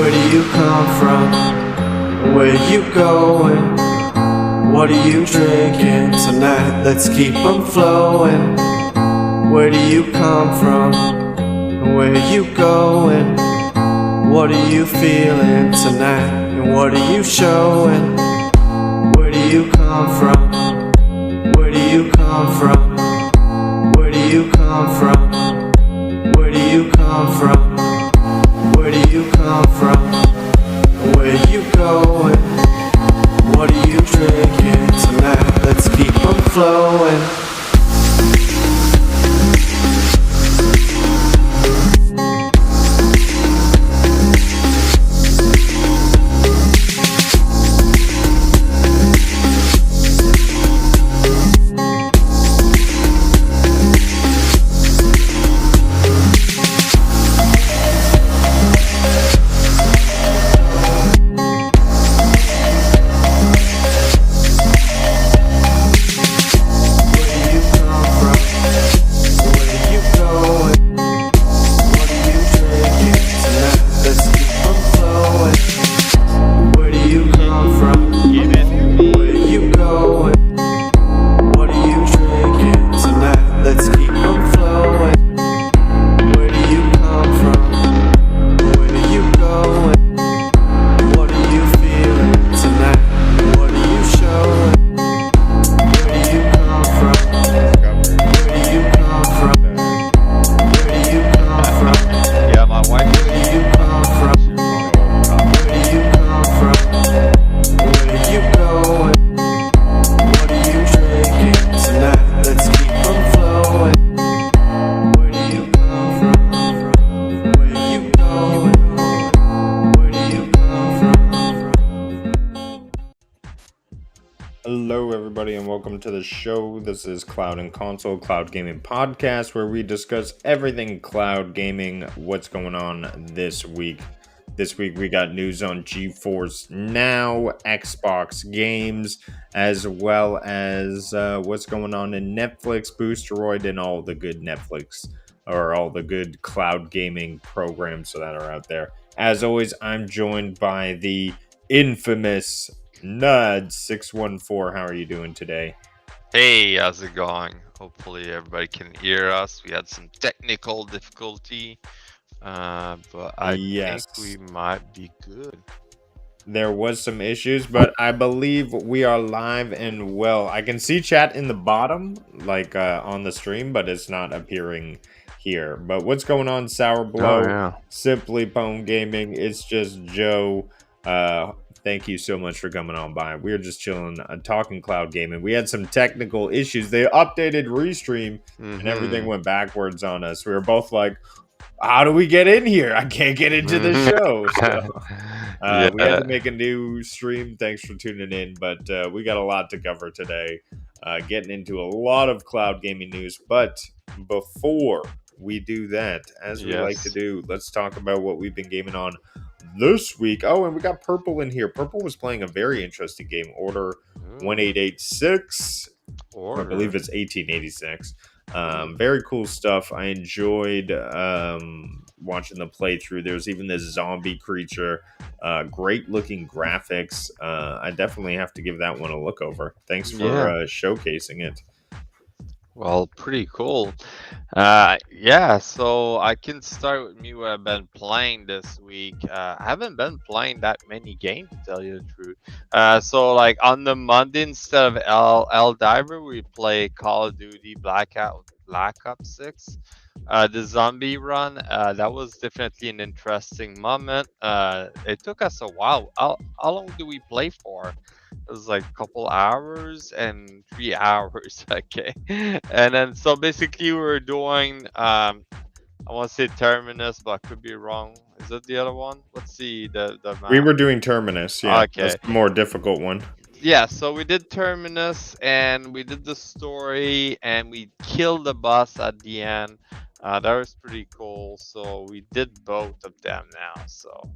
Where do you come from? Where you going? What are you drinking tonight? Let's keep 'em flowing. Where do you come from? Where you going? What are you feeling tonight? And what are you showing? Where do you come from? Where do you come from? Where do you come from? Where do you come from? Where do you come from? Where you going? What are you drinking tonight? Let's keep 'em flowing. Hello, everybody, and welcome to the show. This is Cloud&Console, Cloud Gaming Podcast, where we discuss everything cloud gaming, what's going on this week. This week, we got news on GeForce Now, Xbox games, as well as what's going on in Netflix, Boosteroid, and all the good Netflix, or all the good cloud gaming programs that are out there. As always, I'm joined by the infamous Nud614. How are you doing today? Hey, how's it going? Hopefully everybody can hear us. We had some technical difficulty, but I think we might be good. There was some issues, but I believe we are live and well. I can see chat in the bottom, like on the stream, but it's not appearing here. But what's going on, Sour Blow? Simply Pone Gaming. It's just Joe. Thank you so much for coming on by. We were just chilling, talking cloud gaming. We had some technical issues. They updated Restream, and everything went backwards on us. We were both like, how do we get in here? I can't get into the show. So, we had to make a new stream. Thanks for tuning in. But we got a lot to cover today, getting into a lot of cloud gaming news. But before we do that, as we like to do, let's talk about what we've been gaming on this week. Oh, and we got Purple in here. Purple was playing a very interesting game, Order 1886. I believe it's 1886. Very cool stuff. I enjoyed watching the playthrough. There's even this zombie creature. Great looking graphics. I definitely have to give that one a look over. Thanks for showcasing it. Well, pretty cool. So I can start with me what I've been playing this week. I haven't been playing that many games, to tell you the truth. So like on the Monday, instead of L Diver, we play Call of Duty Black Ops 6. The zombie run, that was definitely an interesting moment. It took us a while. How long do we play for? It was like a couple hours and 3 hours. Okay. And then so basically we're doing I want to say Terminus, but I could be wrong. Is that the other one? Let's see the map. We were doing Terminus, yeah. Okay. That's the more difficult one. Yeah, so we did Terminus and we did the story and we killed the boss at the end. That was pretty cool. So we did both of them now. So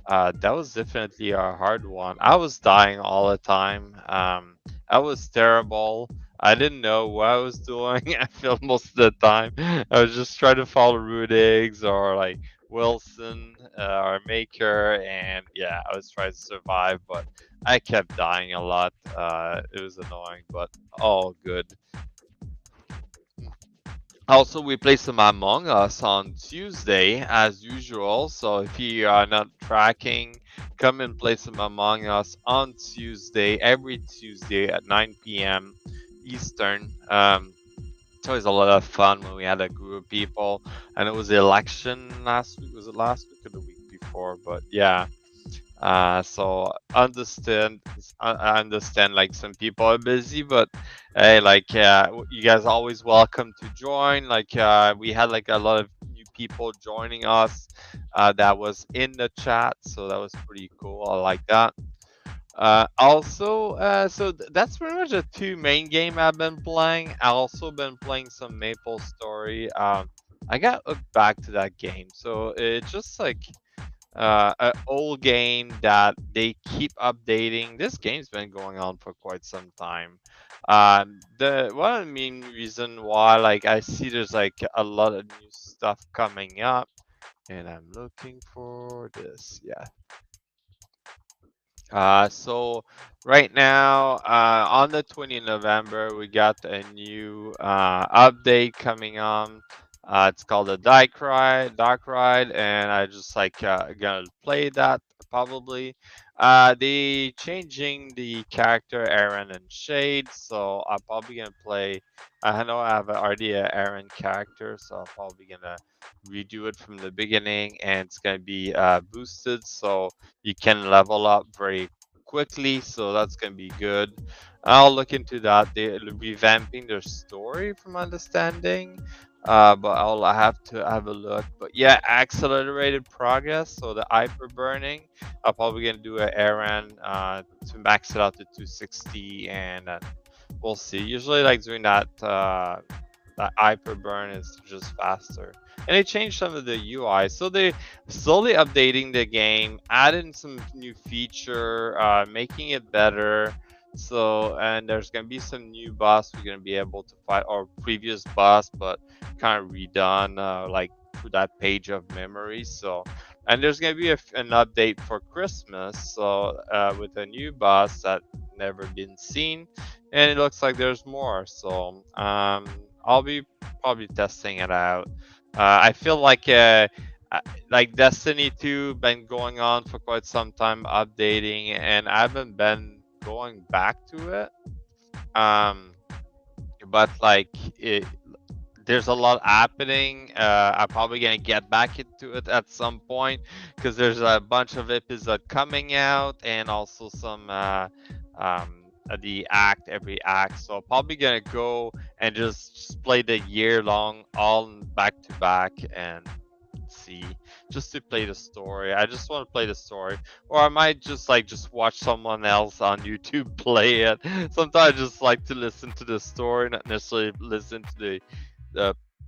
that was definitely a hard one. I was dying all the time. I was terrible. I didn't know what I was doing. I feel most of the time I was just trying to follow root eggs or like Wilson, our maker, and yeah, I was trying to survive, but I kept dying a lot. It was annoying, but all good. Also, we play some Among Us on Tuesday, as usual. So if you are not tracking, come and play some Among Us on Tuesday, every Tuesday at 9 p.m. Eastern. It's always a lot of fun when we had a group of people, and it was the election last week. Was it last week or the week before? But yeah. So I understand like some people are busy, but hey, like you guys are always welcome to join. Like we had like a lot of new people joining us that was in the chat, so that was pretty cool. I like that. That's pretty much the two main game I've been playing. I also been playing some Maple Story. I got hooked back to that game, so it's just like an old game that they keep updating. This game's been going on for quite some time. The one main reason why, like, I see there's like a lot of new stuff coming up, and I'm looking for this. Yeah, so right now, on the 20th of November, we got a new update coming on. It's called the Dark Ride, and I just like gonna play that probably. They changing the character Aaron and Shade, so I'm probably gonna play. I know I have already a Aaron character, so I'm probably gonna redo it from the beginning, and it's gonna be boosted, so you can level up very quickly, so that's gonna be good. I'll look into that. They're revamping their story from understanding, but I have to have a look. But yeah, accelerated progress, so the hyper burning. I'm probably gonna do an errand to max it out to 260, and we'll see. Usually, like doing that hyper burn is just faster. And they changed some of the UI, so they slowly updating the game, adding some new feature, making it better. So and there's gonna be some new boss we're gonna be able to fight, or previous boss, but kind of redone, like through that page of memory. So and there's gonna be an update for Christmas, so with a new boss that never been seen, and it looks like there's more. So I'll be probably testing it out. I feel like Destiny 2 been going on for quite some time, updating, and I haven't been going back to it. Um, but like there's a lot happening. I'm probably gonna get back into it at some point because there's a bunch of episodes coming out, and also some the act every act. So probably gonna go and just play the year long all back to back and see, just to play the story. I just want to play the story, or I might just watch someone else on YouTube play it. Sometimes I just like to listen to the story, not necessarily listen to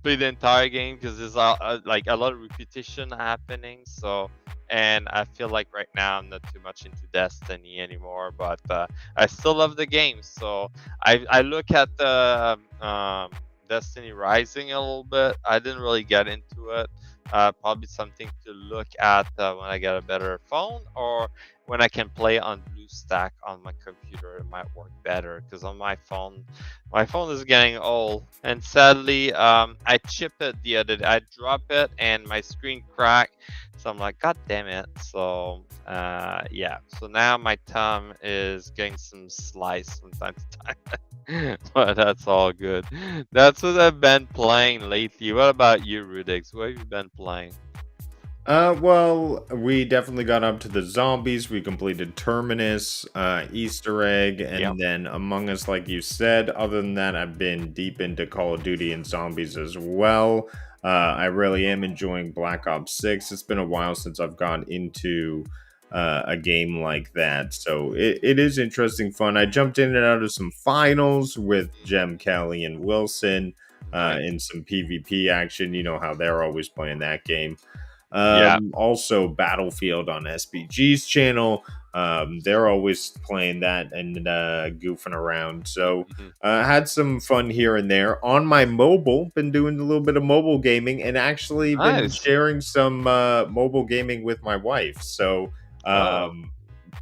play the entire game, because there's like a lot of repetition happening. So, and I feel like right now I'm not too much into Destiny anymore, but I still love the game. So I look at the Destiny Rising a little bit. I didn't really get into it. Probably something to look at when I get a better phone, or when I can play on BlueStack on my computer. It might work better, because on my phone is getting old, and sadly, I chip it the other day. I drop it, and my screen cracked. So I'm like, God damn it! So yeah. So now my thumb is getting some slice from time to time, but that's all good. That's what I've been playing lately. What about you, Rudix? What have you been playing? Well, we definitely got up to the zombies. We completed Terminus, Easter egg, Yep. and then Among Us, like you said. Other than that, I've been deep into Call of Duty and zombies as well. I really am enjoying Black Ops 6. It's been a while since I've gone into a game like that. So it is interesting fun. I jumped in and out of some finals with Jem, Kelly, and Wilson Nice. in some PvP action. You know how they're always playing that game. Yeah. Also Battlefield on SBG's channel. They're always playing that and goofing around. So Mhm. had some fun here and there on my mobile. Been doing a little bit of mobile gaming and actually been Nice. sharing some mobile gaming with my wife. So Oh. um,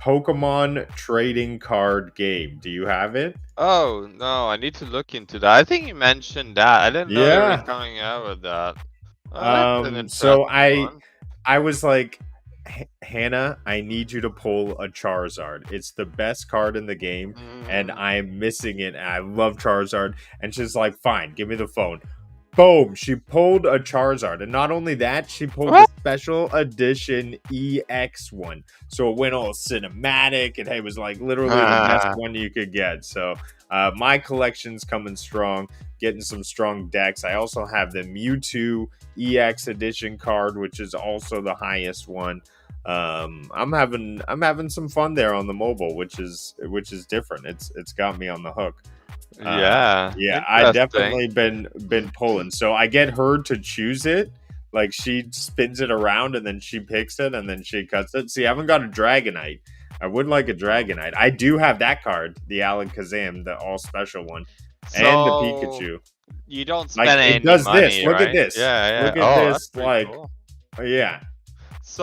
Pokemon trading card game. Do you have it? Oh no, I need to look into that. I think you mentioned that. I didn't know they were Yeah. coming out with that. Oh, that's an So interesting one. I was like, Hannah, I need you to pull a Charizard. It's the best card in the game, and Mm. I'm missing it. And I love Charizard. And she's like, fine, give me the phone. Boom! She pulled a Charizard, and not only that, she pulled the What? special edition EX one. So it went all cinematic, and it was like literally the best one you could get. So my collection's coming strong, getting some strong decks. I also have the Mewtwo EX edition card, which is also the highest one. I'm having some fun there on the mobile, which is different. It's got me on the hook. Yeah, Yeah, I interesting. definitely been pulling. So I get her to choose it. Like she spins it around and then she picks it and then she cuts it. See, I haven't got a Dragonite. I would like a Oh. Dragonite. I do have that card, the Alakazam, the all special one, and the So Pikachu. you don't Like spend it any does this. money, Look at right? this. Yeah, yeah. Look at Oh, that's this. pretty Like, cool. yeah,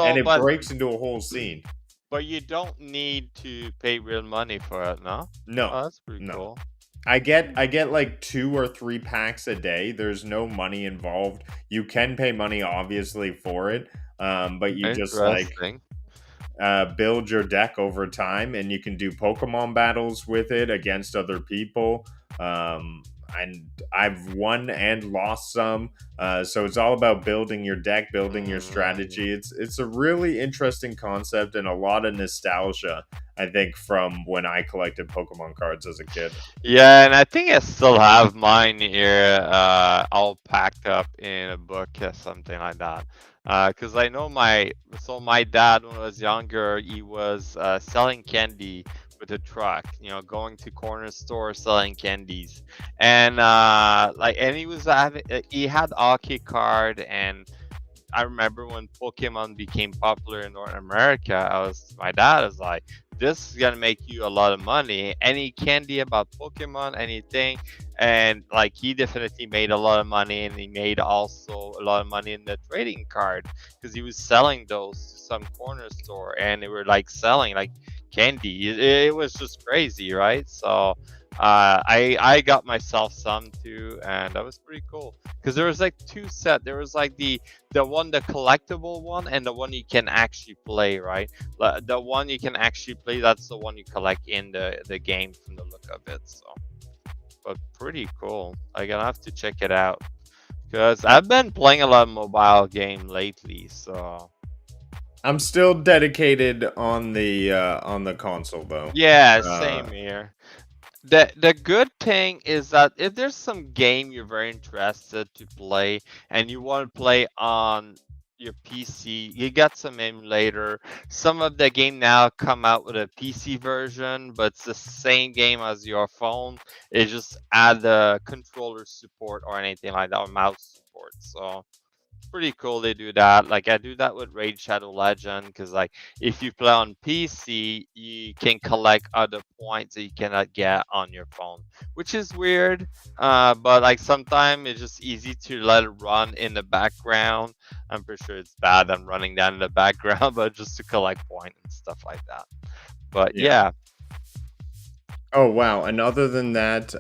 and So, it but breaks into a whole scene. but you don't need to pay real money for it, no? No, Oh, that's pretty no. cool. I get like 2 or 3 packs a day. There's no money involved. You can pay money obviously for it, but you just like Interesting. build your deck over time, and you can do Pokemon battles with it against other people. Um, and I've won and lost some. So it's all about building your deck, building your Mm. strategy. It's a really interesting concept and a lot of nostalgia. I think from when I collected Pokemon cards as a kid. Yeah, and I think I still have mine here, all packed up in a book or something like that. Because I know my dad when I was younger, he was selling candy with a truck. You know, going to corner stores selling candies, and and he had hockey card and I remember when Pokemon became popular in North America, my dad was like, this is gonna make you a lot of money. Any candy about Pokemon, anything. And like he definitely made a lot of money and he made also a lot of money in the trading card because he was selling those to some corner store and they were like selling like candy. It was just crazy, right? So I got myself some too, and that was pretty cool because there was like two set. There was like the collectible one, and the one you can actually play, right? The one you can actually play, that's the one you collect in the game from the look of it. So, but pretty cool. I'm gonna have to check it out because I've been playing a lot of mobile game lately. So I'm still dedicated on the console though. yeah, Uh, same here. The good thing is that if there's some game you're very interested to play and you want to play on your PC, you got some emulator. Some of the game now come out with a PC version, but it's the same game as your phone. It just add the controller support or anything like that, or mouse support. So pretty cool they do that. Like I do that with Raid Shadow Legend because like if you play on PC, you can collect other points that you cannot get on your phone, which is weird. But like sometimes it's just easy to let it run in the background. I'm pretty sure it's bad. I'm running down in the background, but just to collect points and stuff like that. But yeah. yeah, Oh wow! And other than that,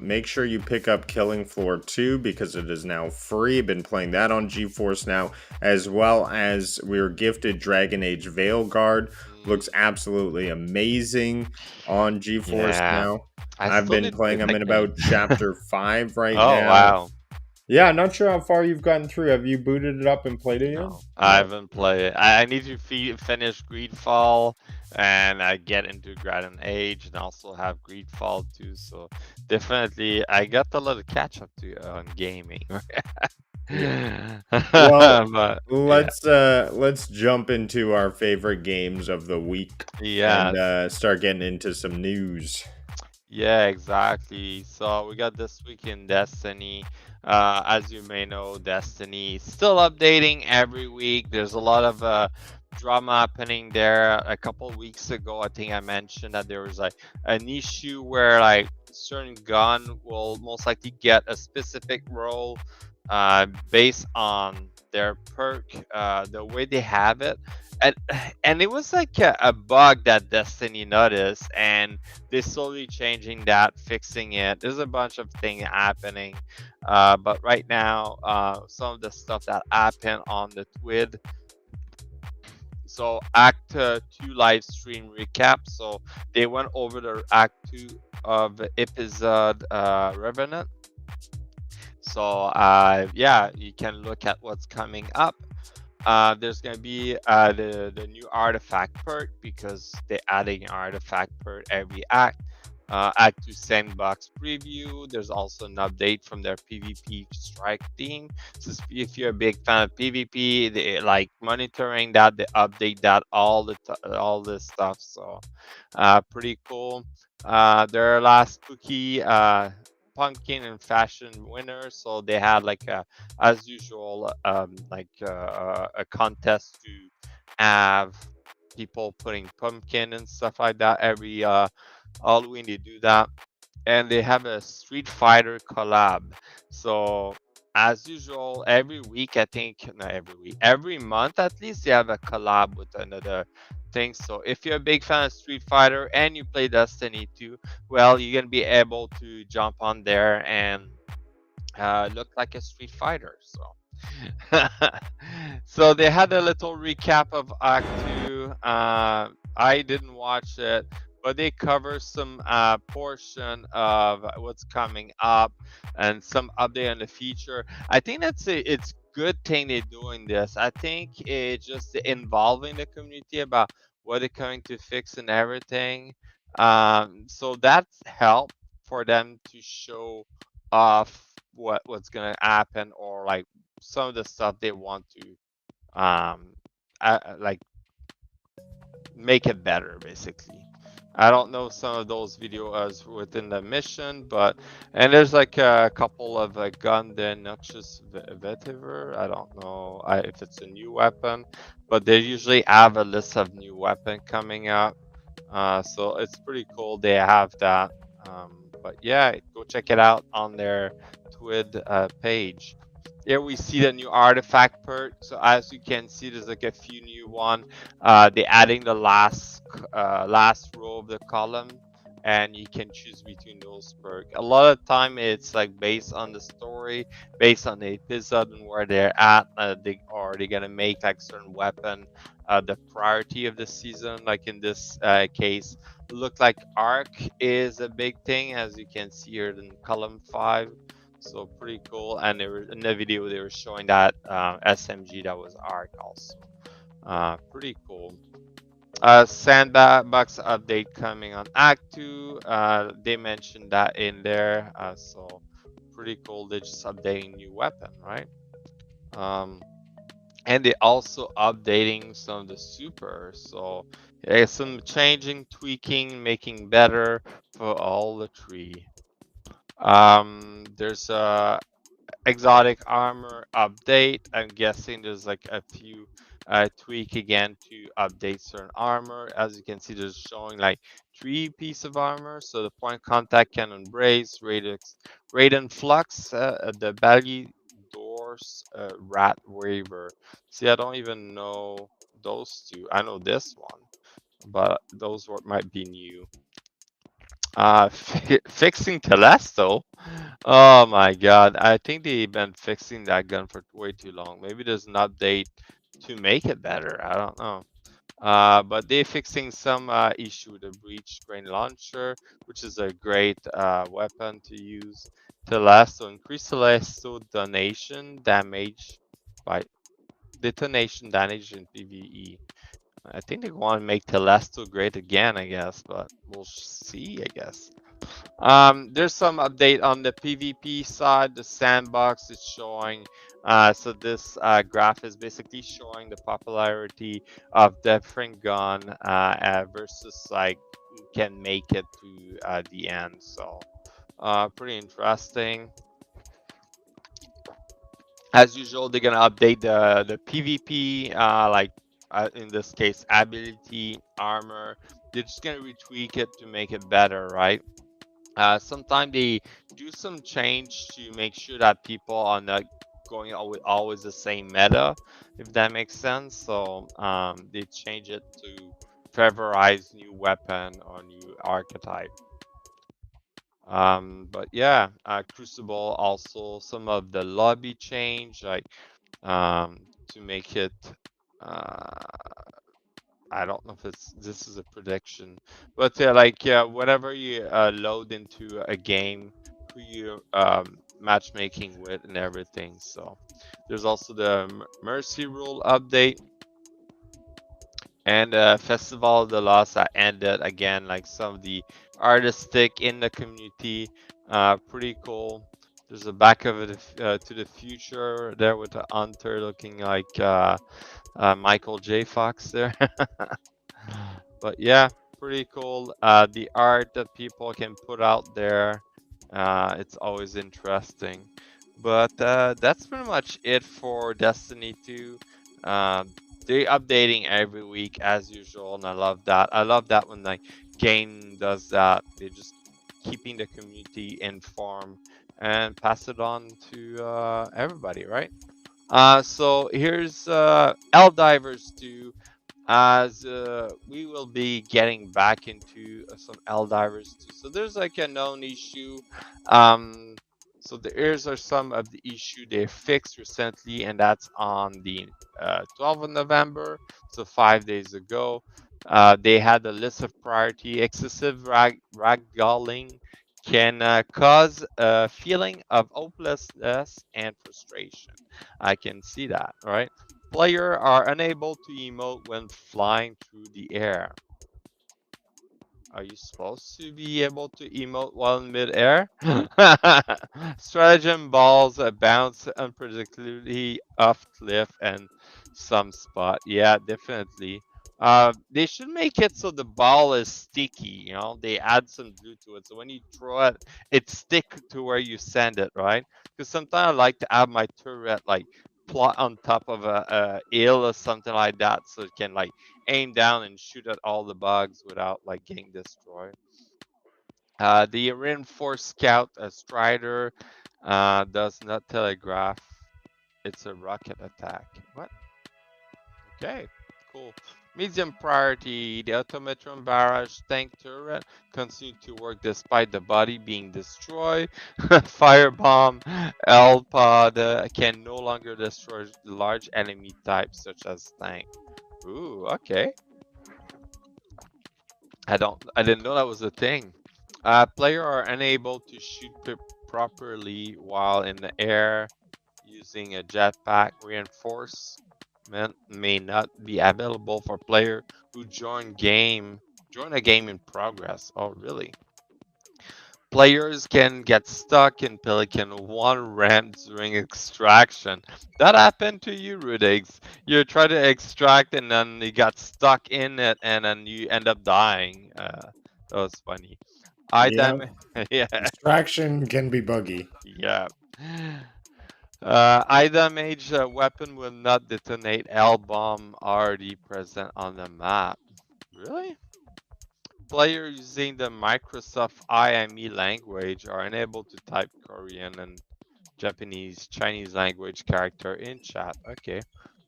make sure you pick up Killing Floor 2 because it is now free. Been playing that on GeForce now, as well as we were gifted Dragon Age Veilguard. Looks mm, absolutely amazing on GeForce yeah. now. I I've still been need to playing. get I'm the in game. about chapter 5 right Oh now. wow. Yeah, not sure how far you've gotten through. Have you booted it up and played it yet? No, I No. haven't played. I need to finish Greedfall, and I get into Dragon Age, and also have Greedfall too. So definitely, I got a lot of catch up to on gaming. Yeah. Well, But yeah, let's jump into our favorite games of the week and yes. start getting into some news. Yeah, exactly. So we got this week in Destiny. As you may know, Destiny is still updating every week. There's a lot of drama happening there. A couple weeks ago, I think I mentioned that there was like an issue where like certain gun will most likely get a specific role based on their perk, the way they have it. And, and it was like a bug that Destiny noticed, and they're slowly changing that, fixing it. There's a bunch of things happening, but right now, some of the stuff that happened on the Twid. So Act 2 live stream recap. So they went over the Act 2 of episode Revenant. So yeah, you can look at what's coming up. There's gonna be the new artifact perk because they're adding an artifact perk every act. Act 2 sandbox preview. There's also an update from their PvP strike team. So if you're a big fan of PvP, they like monitoring that. They update that all this stuff. So pretty cool. Their last cookie. Pumpkin and fashion winner, so they had like as usual a contest to have people putting pumpkin and stuff like that every Halloween. They do that, and they have a Street Fighter collab. So as usual, every week, I think, not every week, every month at least, they have a collab with another thing. So if you're a big fan of Street Fighter and you play Destiny 2, well, you're gonna be able to jump on there and look like a Street Fighter. So so they had a little recap of Act 2. I didn't watch it, but they cover some portion of what's coming up and some update on the feature. I think it's good thing they're doing this. I think it's just involving the community about what they're going to fix and everything. So that's help for them to show off what's gonna happen, or like some of the stuff they want to like make it better basically. I don't know some of those videos within the mission, but and there's like a couple of gun the noxious vetiver. I don't know if it's a new weapon, but they usually have a list of new weapon coming up. So it's pretty cool they have that. But yeah, go check it out on their Twid page. Here we see the new artifact perk. So as you can see, there's like a few new one. They're adding the last row of the column, and you can choose between those perk. A lot of time it's like based on the story, based on the episode and where they're at. They gonna make like certain weapon the priority of the season. Like in this case, look like arc is a big thing, as you can see here in column 5. So pretty cool. And they were in the video they were showing that SMG that was arc also. Pretty cool. Sandbox update coming on Act 2. They mentioned that in there. So pretty cool. They're just updating new weapon, right? And they also updating some of the super. So there's some changing, tweaking, making better for all the tree. There's a exotic armor update. I'm guessing there's like a few tweak again to update certain armor. As you can see, there's showing like 3 piece of armor. So the point contact cannon brace, Raiden flux, the baggy doors, rat waver. See, I don't even know those two. I know this one, but those might be new. Fixing Telesto. Oh my god, I think they've been fixing that gun for way too long. Maybe there's an update to make it better. I don't know. But they're fixing some issue with the breach grain launcher, which is a great weapon to use. Telesto increase Telesto donation damage by detonation damage in PvE. I think they want to make Telesto great again, I guess, but we'll see, I guess. There's some update on the PvP side. The sandbox is showing. So this graph is basically showing the popularity of different gun versus like who can make it to the end. So pretty interesting. As usual, they're gonna update the PvP like in this case, ability, armor. They're just gonna retweak it to make it better, right? Sometimes they do some change to make sure that people are not going always the same meta, if that makes sense. So they change it to favorize new weapon or new archetype. But yeah, Crucible also some of the lobby change, like to make it. Uh, I don't know if this is a prediction, but like whenever you load into a game, who you matchmaking with and everything. So there's also the Mercy Rule update and Festival of the Lost that ended again. Like some of the artistic in the community, pretty cool. There's a back of it to the future there with the hunter looking like Michael J. Fox there. But yeah, pretty cool. The art that people can put out there, it's always interesting. But that's pretty much it for Destiny 2. They're updating every week as usual, and I love that. I love that when the game does that. They're just keeping the community informed and pass it on to everybody, right? So here's Divers 2, as we will be getting back into some Divers 2. So there's like a known issue. Um, so the here's are some of the issue they fixed recently, and that's on the 12th of November, so 5 days ago. They had a list of priority. Excessive ragdolling can cause a feeling of hopelessness and frustration. I can see that, right? Player are unable to emote when flying through the air. Are you supposed to be able to emote while in midair? Stratagem balls bounce unpredictably off cliff and some spot. Yeah, definitely. They should make it so the ball is sticky. You know, they add some glue to it, so when you throw it, it stick to where you send it, right? Because sometimes I like to have my turret like plot on top of a hill or something like that, so it can like aim down and shoot at all the bugs without like getting destroyed. The reinforced scout strider does not telegraph. It's a rocket attack. What? Okay, cool. Medium priority. The automatron barrage tank turret continue to work despite the body being destroyed. Firebomb L pod can no longer destroy large enemy types such as tank. Ooh, okay. I didn't know that was a thing. Player are unable to shoot properly while in the air using a jetpack. Reinforcement may not be available for player who join a game in progress. Oh, really? Players can get stuck in Pelican 1 ramp during extraction. That happened to you, Rudix. You try to extract and then you got stuck in it and then you end up dying. That was funny. I Yeah, dam yeah, distraction can be buggy. yeah. I damage weapon will not detonate L bomb already present on the map. Really? Players using the Microsoft IME language are unable to type Korean and Japanese, Chinese language character in chat. Okay.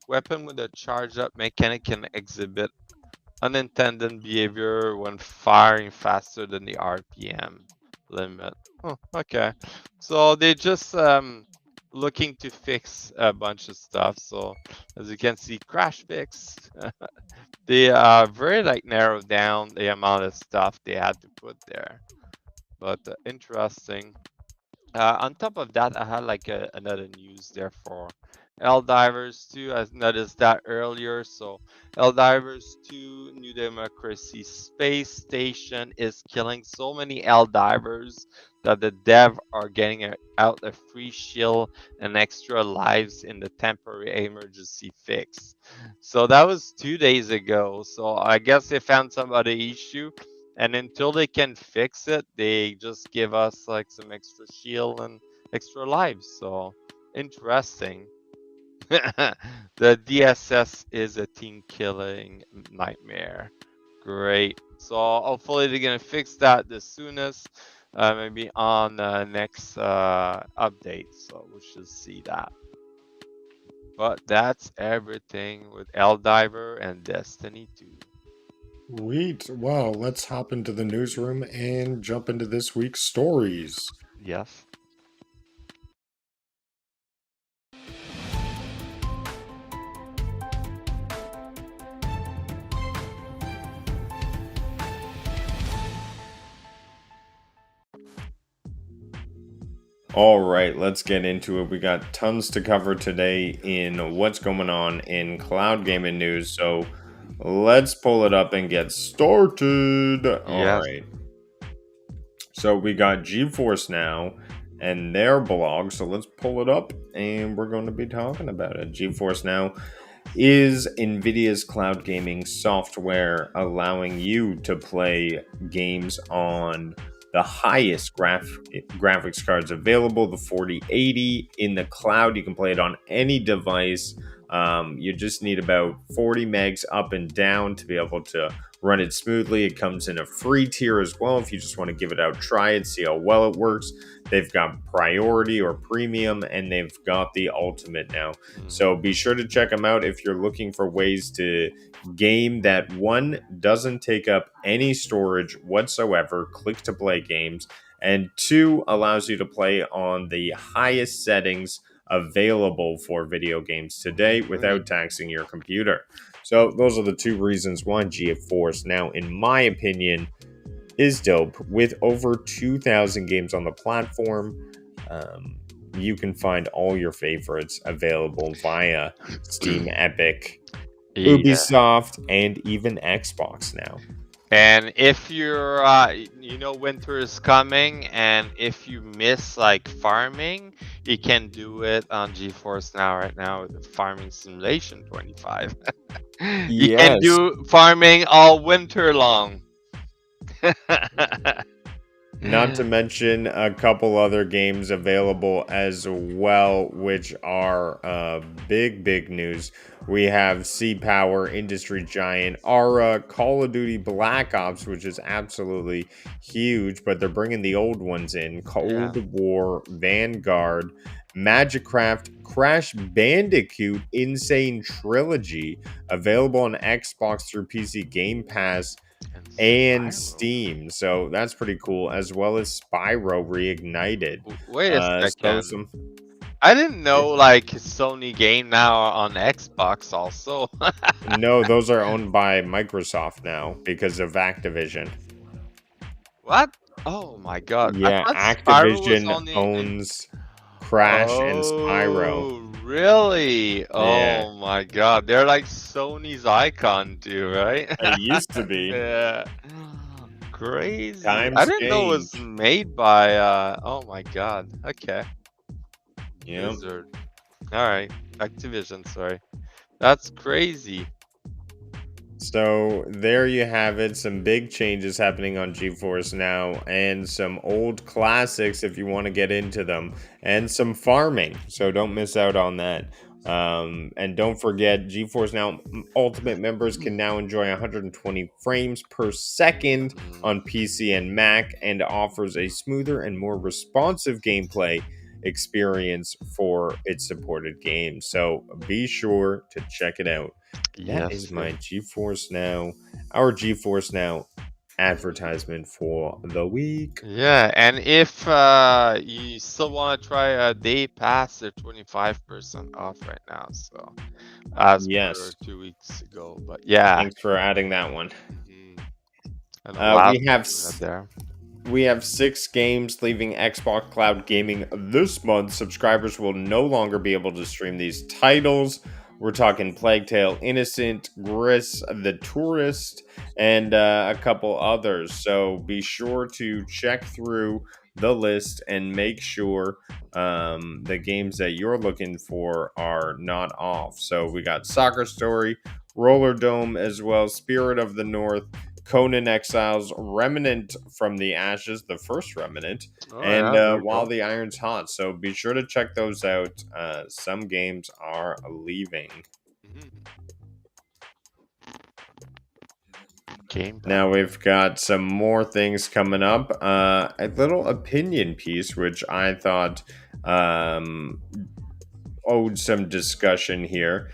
Weapon with a charged up mechanic can exhibit unintended behavior when firing faster than the RPM limit. Oh, okay. So they just looking to fix a bunch of stuff. So as you can see, crash fix. They very like narrowed down the amount of stuff they had to put there. But interesting. On top of that, I had like another news there for Divers 2. I noticed that earlier. So Divers 2 New Democracy Space Station is killing so many Divers that the dev are getting out a free shield and extra lives in the temporary emergency fix. So that was 2 days ago. So I guess they found some other issue, and until they can fix it, they just give us like some extra shield and extra lives. So interesting. The DSS is a team killing nightmare. Great. So hopefully they're gonna fix that the soonest. Maybe on next update. So we should see that. But that's everything with Diver and Destiny 2. Sweet. Well, let's hop into the newsroom and jump into this week's stories. Yes. All right, let's get into it. We got tons to cover today in what's going on in cloud gaming news. So let's pull it up and get started. All Yes. right. So we got GeForce Now and their blog. So let's pull it up and we're going to be talking about it. GeForce Now is NVIDIA's cloud gaming software, allowing you to play games on the highest graphics cards available, the 4080 in the cloud. You can play it on any device. You just need about 40 megs up and down to be able to run it smoothly. It comes in a free tier as well if you just want to give it out, try it, see how well it works. They've got priority or premium, and they've got the ultimate now. So be sure to check them out if you're looking for ways to game that, one, doesn't take up any storage whatsoever, click to play games, and two, allows you to play on the highest settings available for video games today without taxing your computer. So those are the two reasons why GeForce Now, in my opinion, is dope. With over 2,000 games on the platform, you can find all your favorites available via Steam, Epic, Yeah. Ubisoft, and even Xbox now. And if you're, winter is coming, and if you miss like farming, you can do it on GeForce Now right now with the Farming Simulation 25. You can Yes. do farming all winter long. Not to mention a couple other games available as well, which are big news. We have Sea Power, Industry Giant, Aura, Call of Duty Black Ops, which is absolutely huge, but they're bringing the old ones in. Cold War, Vanguard, Magicraft, Crash Bandicoot, Insane Trilogy, available on Xbox through PC Game Pass and Steam. So that's pretty cool, as well as Spyro Reignited. Wait a So second. I didn't know like Sony Game Now on Xbox also. No, those are owned by Microsoft now because of Activision. What? Oh my god. Yeah, Activision owns Crash and Spyro. Oh, really? Yeah. Oh my god. They're like Sony's icon too, right? It used to be. Yeah. Crazy. Times I didn't know it was change. made by oh my god. Okay. Yep. Blizzard. Alright. Activision, sorry. That's crazy. So there you have it. Some big changes happening on GeForce Now, and some old classics if you want to get into them, and some farming. So don't miss out on that. And don't forget, GeForce Now Ultimate members can now enjoy 120 frames per second on PC and Mac, and offers a smoother and more responsive gameplay experience for its supported games. So be sure to check it out. That is my GeForce Now, our GeForce Now advertisement for the week. Yeah, and if you still want to try a day pass, they're 25% off right now. So as per 2 weeks ago, but yeah. Thanks for adding that one. Mm-hmm. We have 6 games leaving Xbox Cloud Gaming this month. Subscribers will no longer be able to stream these titles. We're talking Plague Tale Innocent, Gris, The Tourist, and a couple others. So be sure to check through the list and make sure the games that you're looking for are not off. So we got Soccer Story, Roller Dome as well, Spirit of the North, Conan Exiles, Remnant from the Ashes, the first Remnant, Oh and yeah, very While cool. the Iron's Hot. So be sure to check those out. Some games are leaving. Mhm. Game Now Pass. we've got some more things coming up. A little opinion piece, which I thought um, owed some discussion here.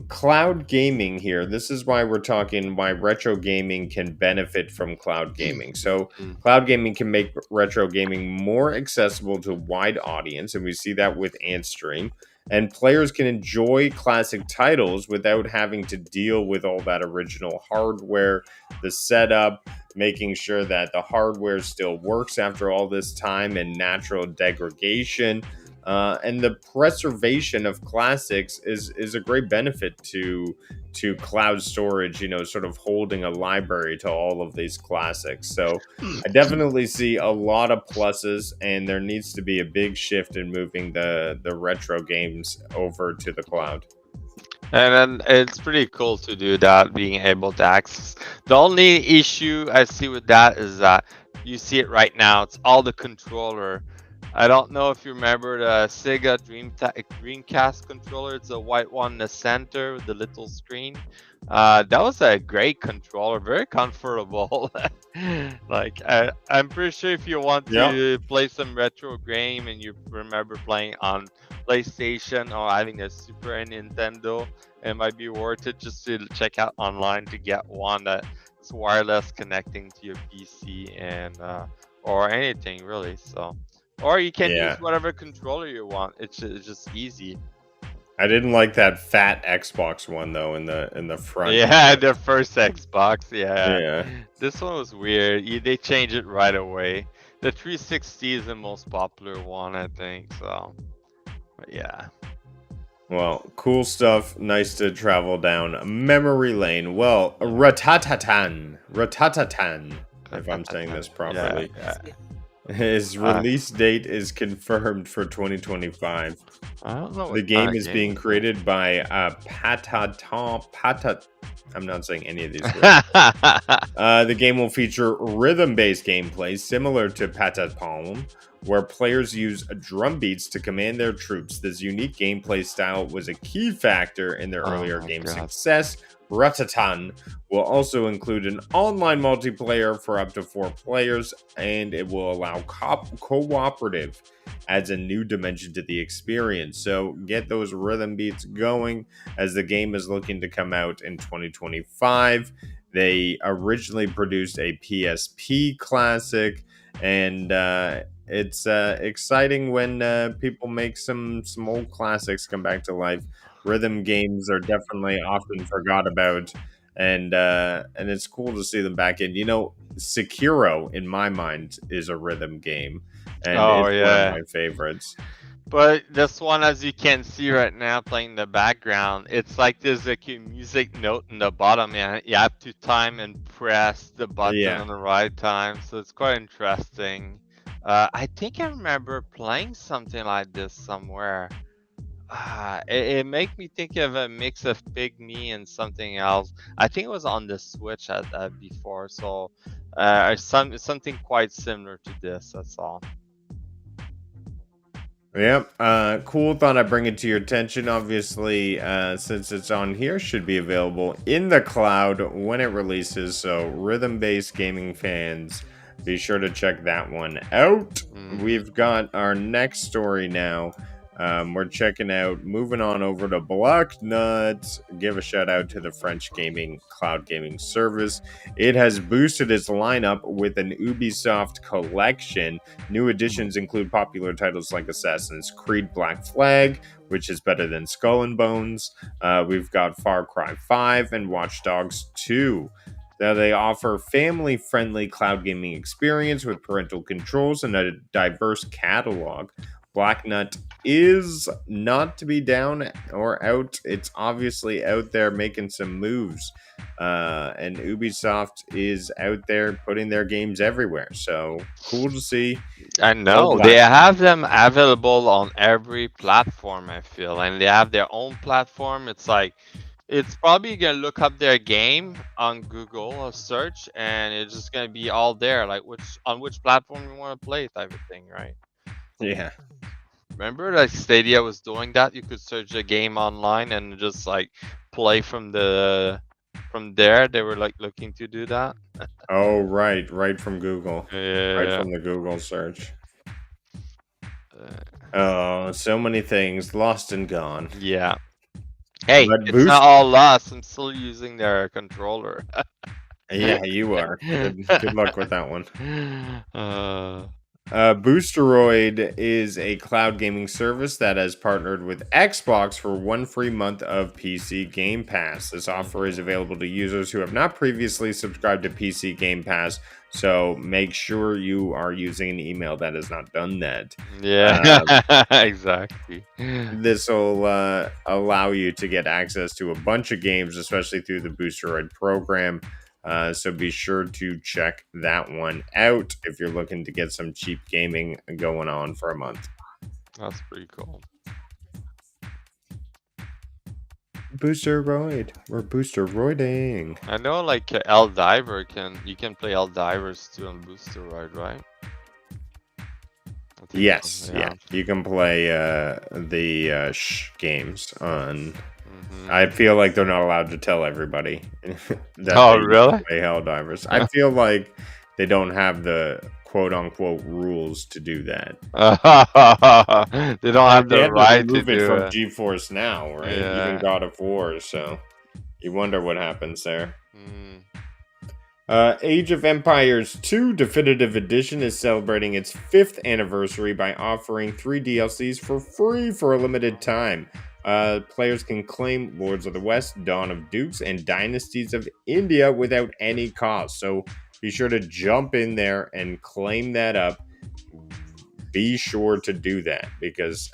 Cloud gaming here. This is why we're talking why retro gaming can benefit from cloud gaming. So, Mm. cloud gaming can make retro gaming more accessible to a wide audience, and we see that with Antstream. And players can enjoy classic titles without having to deal with all that original hardware, the setup, making sure that the hardware still works after all this time, and natural degradation and the preservation of classics is a great benefit to cloud storage. You know, sort of holding a library to all of these classics. So I definitely see a lot of pluses, and there needs to be a big shift in moving the retro games over to the cloud. And then it's pretty cool to do that, being able to access. The only issue I see with that is that you see it right now. It's all the controller. I don't know if you remember the Sega Dreamcast controller. It's a white one in the center with the little screen. That was a great controller, very comfortable. Like I'm pretty sure if you want Yeah. to play some retro game and you remember playing on PlayStation or having a Super Nintendo, it might be worth it just to check out online to get one that's wireless connecting to your PC and or anything really. So, or you can use Yeah. whatever controller you want. It's just easy. I didn't like that fat Xbox one though in the front Yeah, here. the first Xbox. Yeah, Yeah. this one was weird. They changed it right away. The 360 is the most popular one, I think. So, but yeah. Well, cool stuff. Nice to travel down memory lane. Well, Ratatatan, if I'm saying this Yeah, properly. yeah. His release date is confirmed for 2025. I don't know The what kind game of is game being is created by Patat. I'm not saying any of these words. that. The game will feature rhythm-based gameplay similar to Patapon, where players use drum beats to command their troops. This unique gameplay style was a key factor in their Oh earlier my game's god. success. Ratatan will also include an online multiplayer for up to 4 players, and it will allow cooperative, adds a new dimension to the experience. So get those rhythm beats going as the game is looking to come out in 2025. They originally produced a PSP classic, and it's exciting when people make some old classics come back to life. Rhythm games are definitely often forgot about, and it's cool to see them back in. You know, Sekiro in my mind is a rhythm game, and Oh it's one of yeah. my favorites. But this one, as you can see right now, playing in the background, it's like there's like a music note in the bottom, and you have to time and press the button Yeah. on the right time. So it's quite interesting. I think I remember playing something like this somewhere. It make me think of a mix of Pygmy and something else. I think it was on the Switch before, so something quite similar to this. That's all. Yep. Cool. Thought I'd bring it to your attention. Obviously, since it's on here, should be available in the cloud when it releases. So, rhythm-based gaming fans, be sure to check that one out. Mhm. We've got our next story now. We're checking out, moving on over to Black Nut. Give a shout out to the French gaming cloud gaming service. It has boosted its lineup with an Ubisoft collection. New additions include popular titles like Assassin's Creed Black Flag, which is better than Skull and Bones. We've got Far Cry 5 and Watch Dogs 2. Now they offer family-friendly cloud gaming experience with parental controls and a diverse catalog. Black Nut is not to be down or out. It's obviously out there making some moves. And Ubisoft is out there putting their games everywhere. So cool to see. I All know they Black. have them available on every platform, I feel, and they have their own platform. It's like It's probably gonna look up their game on Google or search, and it's just gonna be all there, like which platform you want to play, type of thing, right? Yeah. Remember, like Stadia was doing that. You could search a game online and just like play from there. They were like looking to do that. Oh, right from Google, right Yeah. from the Google search. Uh, Oh, so many things lost and gone. yeah. Hey, But it's not Boost, all lost. I'm still using their controller. yeah, you are. Good luck with that one. uh, Boosteroid is a cloud gaming service that has partnered with Xbox for 1 free month of PC Game Pass. This offer is available to users who have not previously subscribed to PC Game Pass, so make sure you are using an email that has not done that. yeah, exactly. This will allow you to get access to a bunch of games, especially through the Boosteroid program. So be sure to check that one out if you're looking to get some cheap gaming going on for a month. That's pretty cool. Boosteroid. We're boosteroiding. I know, like you can play Divers too on Boosteroid, right? I think Yes, so, yeah. You can play the games on. Mhm. I feel like they're not allowed to tell everybody that Oh, they really? play Helldivers. I feel like they don't have the quote unquote rules to do that. They don't have They the had to right to remove it do from it. GeForce Now, right? Even Yeah. God of War, so you wonder what happens there. Mm. Age of Empires 2 Definitive Edition is celebrating its 5th anniversary by offering 3 DLCs for free for a limited time. Players can claim Lords of the West, Dawn of Dukes, and Dynasties of India without any cost. So be sure to jump in there and claim that up. Be sure to do that because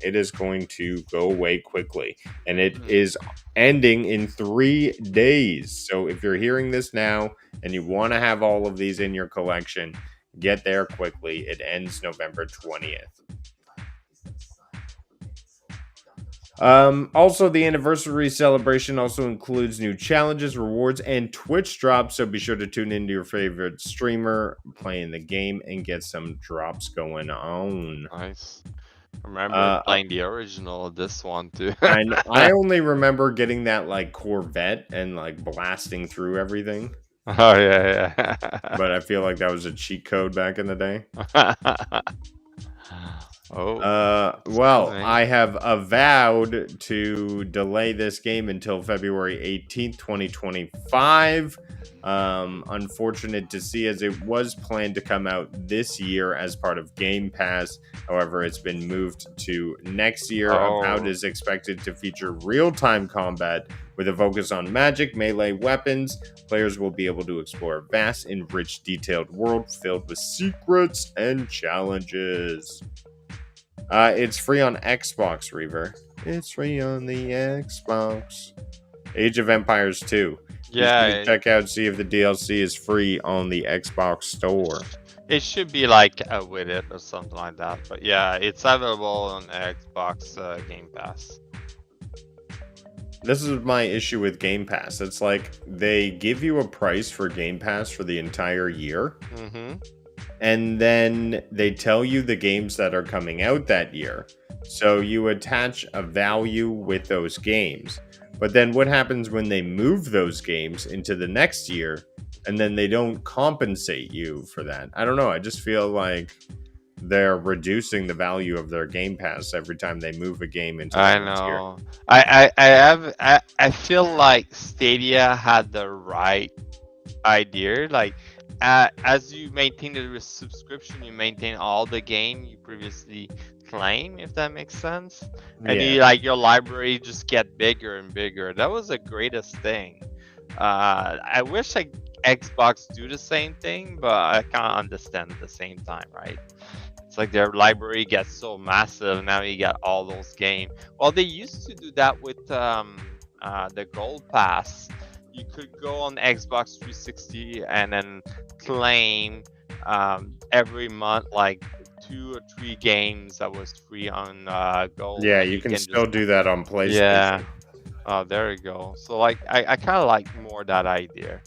it is going to go away quickly, and it is ending in 3 days. So if you're hearing this now and you want to have all of these in your collection, get there quickly. It ends November 20th. Also, the anniversary celebration also includes new challenges, rewards, and Twitch drops. So be sure to tune into your favorite streamer playing the game and get some drops going on. Nice. I remember playing the original of this one too. I only remember getting that like Corvette and like blasting through everything. Oh yeah, But I feel like that was a cheat code back in the day. Oh. Well, Excuse me. I have avowed to delay this game until February 18th, 2025. Unfortunate to see, as it was planned to come out this year as part of Game Pass. However, it's been moved to next year. Avowed Oh. is expected to feature real-time combat with a focus on magic, melee weapons. Players will be able to explore a vast, enriched, detailed world filled with secrets and challenges. It's free on Xbox, Reaver. It's free on the Xbox. Age of Empires 2. Yeah, Check out, see if the DLC is free on the Xbox store. it should be like with it or something like that. But yeah, it's available on Xbox Game Pass. This is my issue with Game Pass. It's like they give you a price for Game Pass for the entire year. Mm-hmm. And then they tell you the games that are coming out that year. So you attach a value with those games. But then what happens when they move those games into the next year and then they don't compensate you for that? I don't know. I just feel like they're reducing the value of their Game Pass every time they move a game into the next year. know. I feel like Stadia had the right idea. Like, as you maintain the subscription, you maintain all the game you previously claim, if that makes sense. And you, like, your library just get bigger and bigger. That was the greatest thing. I wish Xbox do the same thing, but I can't understand at the same time, right? It's like their library gets so massive. Now you got all those games. Well, they used to do that with the Gold Pass. You could go on Xbox 360 and then claim every month like 2 or 3 games that was free on Gold. Yeah, and you can just still do that on PlayStation. Yeah. Oh, there you go. So like I kind of like more that idea.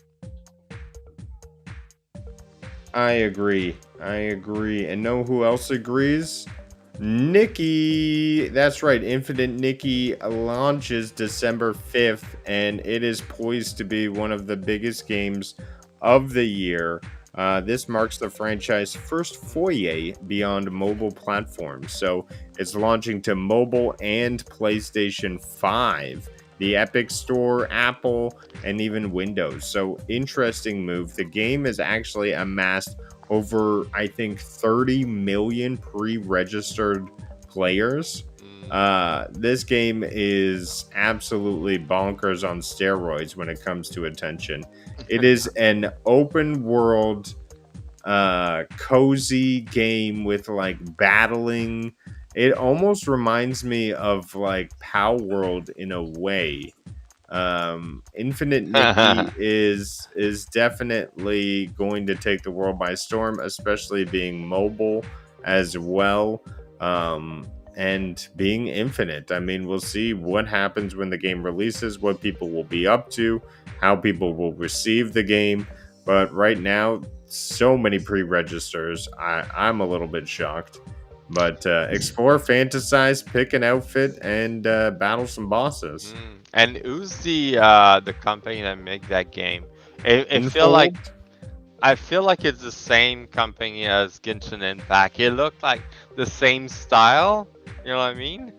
I agree. I agree. And know who else agrees? Nikki. That's right. Infinite Nikki launches December 5th, and it is poised to be one of the biggest games of the year. This marks the franchise's first foray beyond mobile platforms. So it's launching to mobile and PlayStation 5, the Epic Store, Apple, and even Windows. So interesting move. The game has actually amassed over, I think, 30 million pre-registered players. Mm. This game is absolutely bonkers on steroids when it comes to attention. It is an open world, cozy game with like battling. It almost reminds me of like Pow World in a way. Infinite Nikki is definitely going to take the world by storm, especially being mobile as well, and being infinite. I mean, we'll see what happens when the game releases, what people will be up to, how people will receive the game. But right now, so many pre-registers. I'm a little bit shocked. But explore, fantasize, pick an outfit, and battle some bosses. And who's the company that make that game? It feel like Unfold? I feel like it's the same company as Genshin Impact. It looked like the same style. You know what I mean?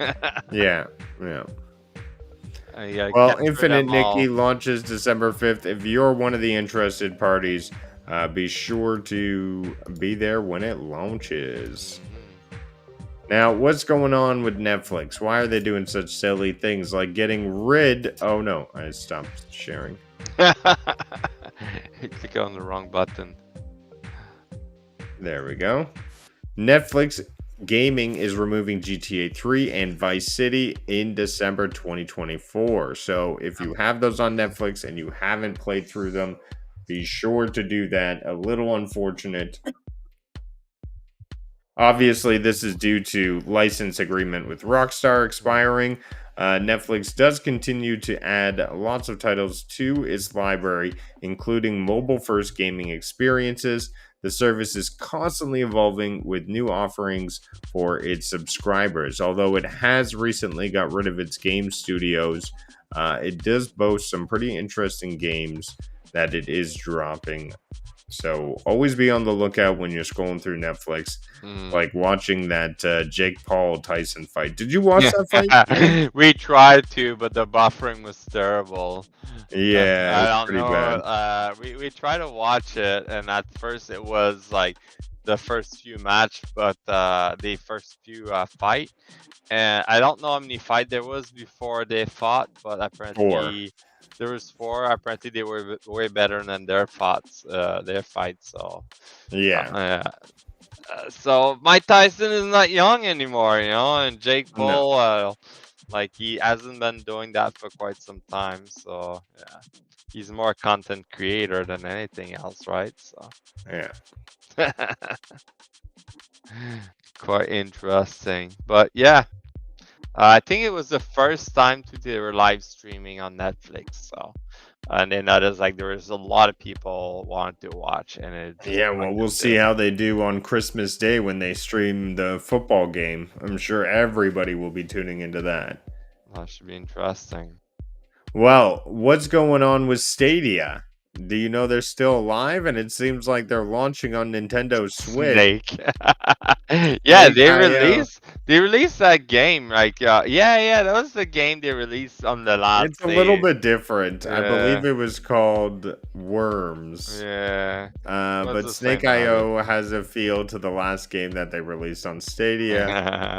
Yeah, yeah. I Well, can't for Infinite them all. Nikki launches December 5th. If you're one of the interested parties, be sure to be there when it launches. Mhm. Now, what's going on with Netflix? Why are they doing such silly things like getting rid? Oh no, I stopped sharing. Click on the wrong button. There we go. Netflix Gaming is removing GTA 3 and Vice City in December 2024. So if you have those on Netflix and you haven't played through them, be sure to do that. A little unfortunate. Obviously, this is due to license agreement with Rockstar expiring. Netflix does continue to add lots of titles to its library, including mobile first gaming experiences. The service is constantly evolving with new offerings for its subscribers. Although it has recently got rid of its game studios, it does boast some pretty interesting games that it is dropping. So always be on the lookout when you're scrolling through Netflix, Mm. like watching that Jake Paul Tyson fight. Did you watch that fight? Ian? We tried to, but the buffering was terrible. Yeah, it I was don't pretty know. bad. We tried to watch it, and at first it was like the first few match, but the first few fight, and I don't know how many fight there was before they fought, but 4. apparently there was four. Apparently they were way better than their fights. Their fights. So, Yeah. uh, so Mike Tyson is not young anymore, you know, and Jake No. Paul, like he hasn't been doing that for quite some time. So yeah, he's more content creator than anything else, right? So Yeah. quite interesting. But yeah, I think it was the first time they were live streaming on Netflix. So and then noticed like there was a lot of people wanted to watch, and it's Yeah, quite well, a we'll see bit. how they do on Christmas Day when they stream the football game. I'm sure everybody will be tuning into that. That should be interesting. Well, what's going on with Stadia? Do you know they're still alive? And it seems like they're launching on Nintendo Switch. Snake. Yeah, Snake IO. they released that game. Like yeah, that was the game they released on the last It's a little day. bit different. I believe Yeah, it was called Worms. yeah. Was But the Snake same idea. IO has a feel to the last game that they released on Stadia.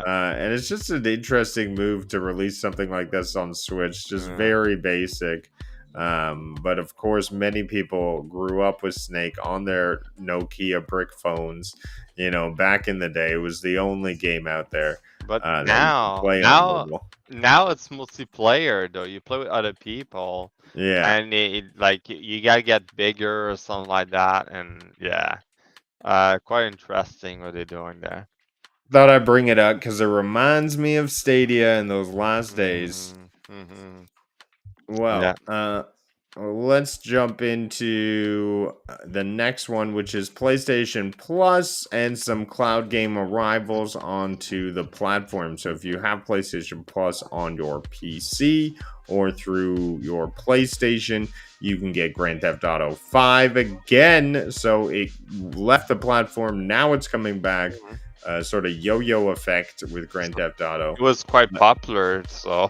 And it's just an interesting move to release something like this on Switch. Just Yeah. very basic. But of course, many people grew up with Snake on their Nokia brick phones. You know, back in the day, it was the only game out there But that you could play on mobile. now it's multiplayer though. You play with other people, Yeah. and like you gotta get bigger or something like that. And yeah, quite interesting what they're doing there. Thought I'd bring it up because it reminds me of Stadia in those last days. Mm-hmm. Yeah. Well, let's jump into the next one, which is PlayStation Plus and some cloud game arrivals onto the platform. So if you have PlayStation Plus on your PC or through your PlayStation, you can get Grand Theft Auto 5 again. So it left the platform. Now it's coming back. Mhm. Sort of yo-yo effect with Grand Theft Auto. It was quite popular, so.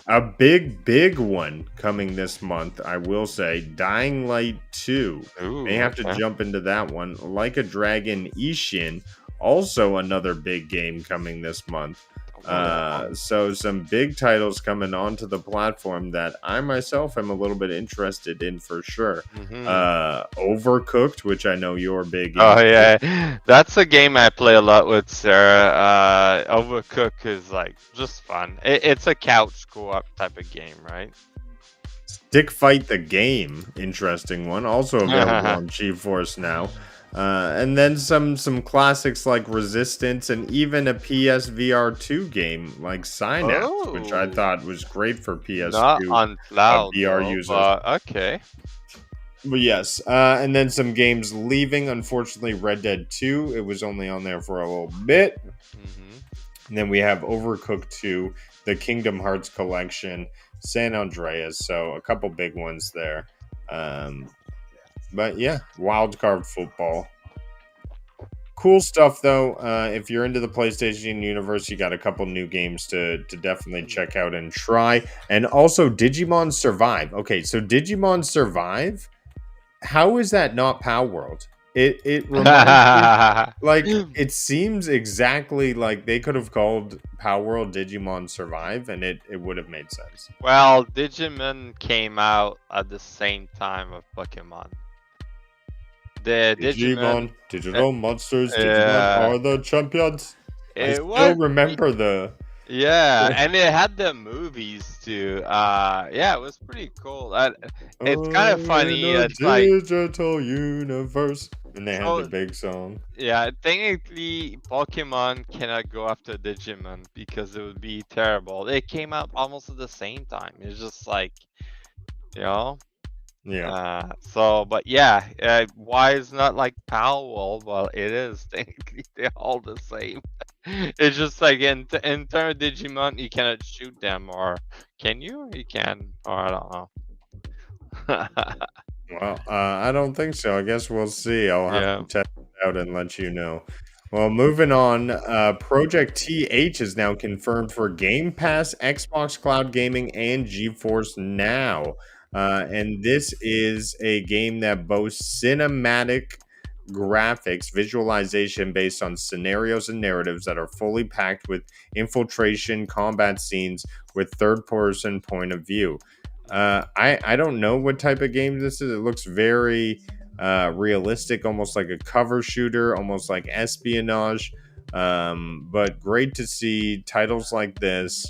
A big one coming this month, I will say. Dying Light 2. May Ooh, have to okay. jump into that one. Like a Dragon Ishin, also another big game coming this month. Oh, So some big titles coming onto the platform that I myself am a little bit interested in for sure. mhm. Overcooked, which I know you're big Oh into. yeah, that's a game I play a lot with Sarah. Overcook is like just fun. It's a couch co-op type of game, right? Stick Fight the Game, interesting one, also available on GeForce now. And then some classics like Resistance and even a PSVR2 game like Synapse, which I Oh, thought was great for not PS2 on cloud VR though, users. but okay. But yes, and then some games leaving. Unfortunately, Red Dead 2, it was only on there for a little bit. Hmm. And then we have Overcooked 2, the Kingdom Hearts collection, San Andreas. So a couple big ones there. But yeah, wildcard football. Cool stuff though. If you're into the PlayStation universe, you got a couple new games to definitely check out and try. And also Digimon Survive. Okay, so Digimon Survive, how is that not Power World? It reminds me, like, it seems exactly like they could have called Power World Digimon Survive and it would have made sense. Well, Digimon came out at the same time of Pokemon. The Digimon, Digimon, digital monsters, Digimon uh, are the champions. I it still was. remember the Yeah, and it had the movies too. Yeah, it was pretty cool. It's kind of in funny. a It's like digital universe. And they had the so. big song. Yeah, technically, Pokemon cannot go after Digimon because it would be terrible. They came out almost at the same time. It's just like, you know. Yeah. So, but yeah, why is not like Powell? Well, it is. Technically, they're all the same. It's just like in terms of Digimon, you cannot shoot them, or can you? You can, or I don't know. Well, I don't think so. I guess we'll see. I'll have Yeah. to test it out and let you know. Well, moving on, Project TH is now confirmed for Game Pass, Xbox Cloud Gaming, and GeForce Now. And this is a game that boasts cinematic graphics, visualization based on scenarios and narratives that are fully packed with infiltration, combat scenes with third person point of view. I don't know what type of game this is. It looks very realistic, almost like a cover shooter, almost like espionage. But great to see titles like this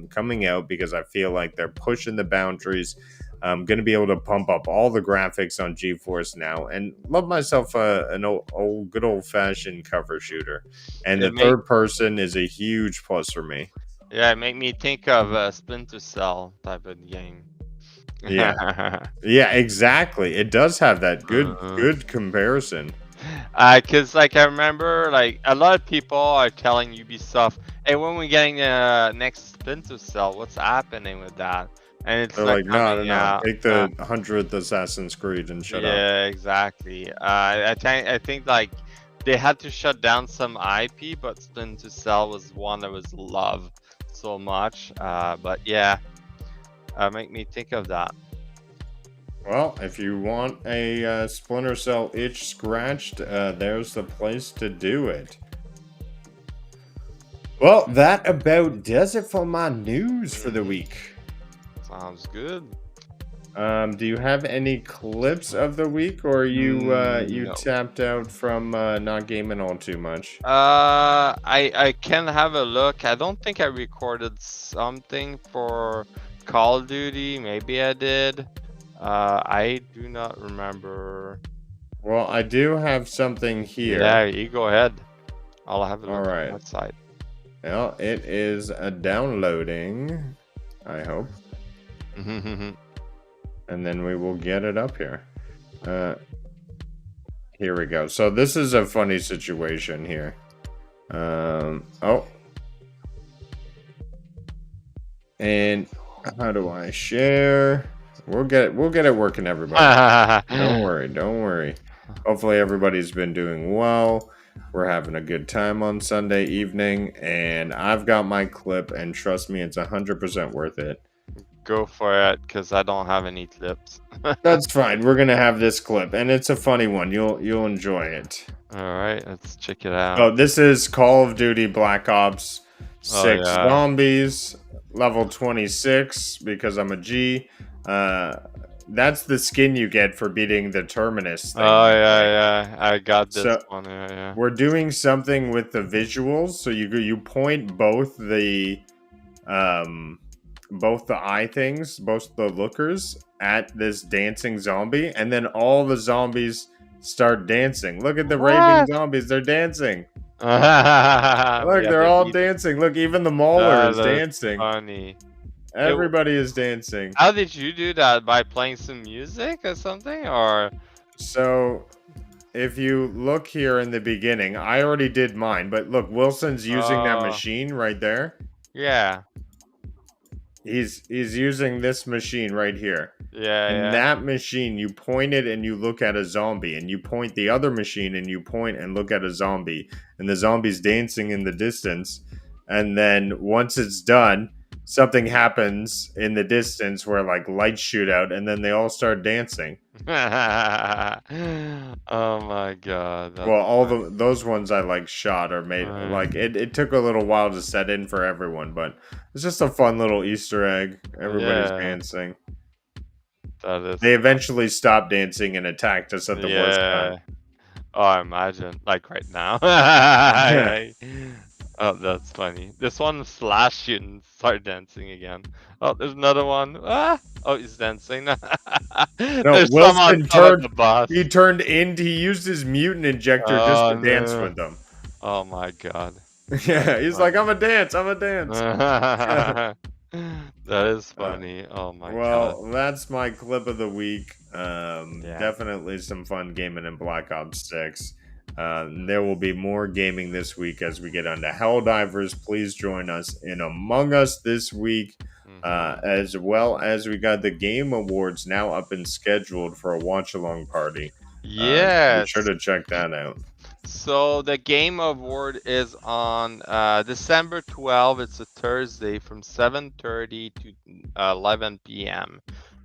coming out because I feel like they're pushing the boundaries. I'm going to be able to pump up all the graphics on GeForce Now and love myself an old good old fashioned cover shooter. And It the make third person is a huge plus for me. yeah, it make me think of a Splinter Cell type of game. Yeah. Yeah, exactly. It does have that Uh, good comparison. Cause like I remember, like a lot of people are telling Ubisoft, "Hey, when we getting the next Splinter Cell? What's happening with that?" And it's They're not like, no, no, coming no. out. Take the 100th Assassin's Creed and shut up. Yeah, exactly. I think like they had to shut down some IP, but Splinter Cell was one that was loved so much. But yeah, make me think of that. Well, if you want a Splinter Cell itch scratched, there's the place to do it. Well, that about does it for my news for the Mhm. week. Sounds good. Do you have any clips of the week, or you No. tapped out from not gaming all too much? I can have a look. I don't think I recorded something for Call of Duty. Maybe I did. I do not remember. Well, I do have something here. Yeah, you go ahead. I'll have a All look on right. that side. Well, it is downloading. I hope. and then we will get it up here. Here we go. So this is a funny situation here. Oh. And how do I share? We'll get it working, everybody. Don't worry. Hopefully everybody's been doing well. We're having a good time on Sunday evening, and I've got my clip, and trust me, it's 100% worth it. Go for it, because I don't have any clips. That's fine. We're gonna have this clip, and it's a funny one. You'll enjoy it. All right, let's check it out. Oh, this is Call of Duty Black Ops 6 yeah. Zombies, level 26, because I'm a G. That's the skin you get for beating the Terminus thing. Oh yeah, I got this So, one. Yeah. We're doing something with the visuals, so you point both the eye things, both the lookers at this dancing zombie, and then all the zombies start dancing. Look at the raving zombies, they're dancing. Look, they're all dancing. Look, even the Mauler is dancing. Funny. Everybody is dancing. How did you do that? By playing some music or something? Or so if you look here in the beginning, I already did mine, but look, Wilson's using that machine right there. Yeah. He's using this machine right here. Yeah. And that machine, you point it and you look at a zombie, and you point the other machine and you point and look at a zombie, and the zombie's dancing in the distance. And then once it's done, something happens in the distance where like lights shoot out, and then they all start dancing. Oh my god. Well, all those ones I like shot or made like it took a little while to set in for everyone, but it's just a fun little Easter egg. Everybody's dancing. They eventually stopped dancing and attacked us at the worst time. Oh, I imagine, like right now. Oh, that's funny. This one slash you and start dancing again. Oh, there's another one. Ah! Oh, he's dancing. No, Wilson turned into. He used his mutant injector just to dance with them. Oh my god. Yeah, he's like, I'm a dance. That is funny. Oh my god. Well, that's my clip of the week. Definitely some fun gaming in Black Ops 6. There will be more gaming this week as we get onto Helldivers. Please join us in Among Us this week, as well as we got the Game Awards now up and scheduled for a watch-along party. Yes. Be sure to check that out. So the Game Award is on December 12th. It's a Thursday from 7:30 to 11 p.m.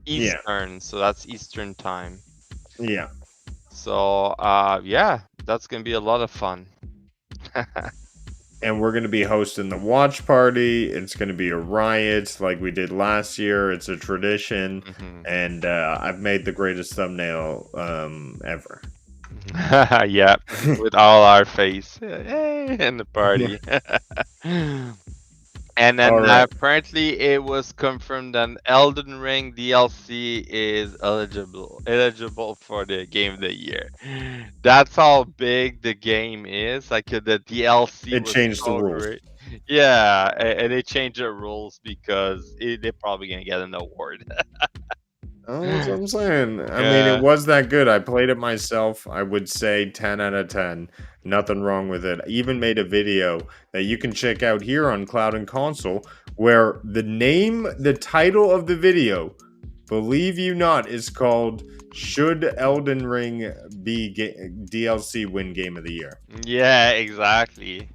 Eastern. Yeah. So that's Eastern time. Yeah. So that's gonna be a lot of fun. And we're gonna be hosting the watch party. It's gonna be a riot like we did last year. It's a tradition, and I've made the greatest thumbnail ever. Yeah, with all our face in the party. And then apparently it was confirmed that Elden Ring DLC is eligible for the Game of the Year. That's how big the game is. Like the DLC. It changed the rules. Great. Yeah, and they changed the rules because they're probably gonna get an award. That's what I'm saying. I mean, it was that good. I played it myself. I would say 10 out of 10. Nothing wrong with it. I even made a video that you can check out here on Cloud&Console, where the title of the video, believe you not, is called "Should Elden Ring Be DLC Win Game of the Year?" Yeah, exactly.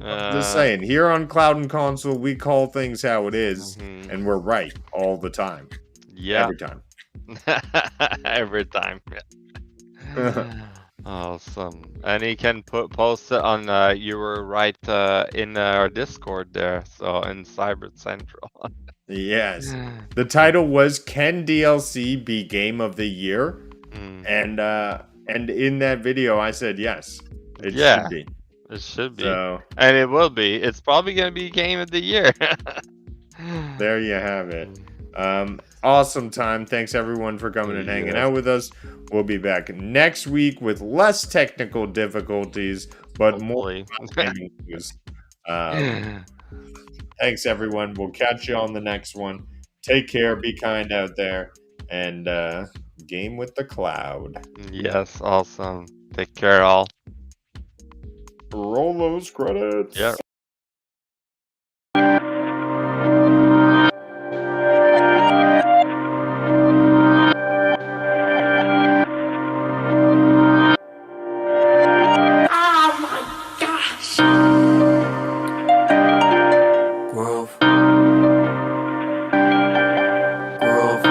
I'm just saying, here on Cloud&Console, we call things how it is, and we're right all the time. Yeah. Every time. Every time. Yeah. Awesome. And you can post it on you were right in our Discord there, so in Cyber Central. Yes. The title was "Can DLC be Game of the Year?" And in that video I said yes. It should be. It should be. So, and it will be. It's probably gonna be Game of the Year. There you have it. Awesome time. Thanks everyone for coming and hanging out with us. We'll be back next week with less technical difficulties, but more news. Thanks everyone. We'll catch you on the next one. Take care, be kind out there, and game with the cloud. Yes, awesome. Take care, all. Roll those credits. Yeah. Grove. Grove.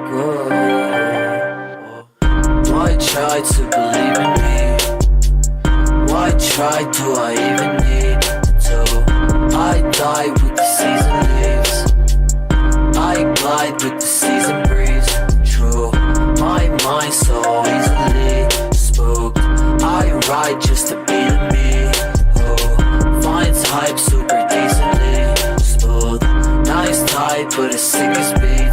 Grove. Why try to believe in me? Why try, do I even need to? I die with the season leaves, I glide with the season breeze. True, my mind so easily spooked. I ride just to be the me who finds hype super decently smooth. Nice type, but as sick as me.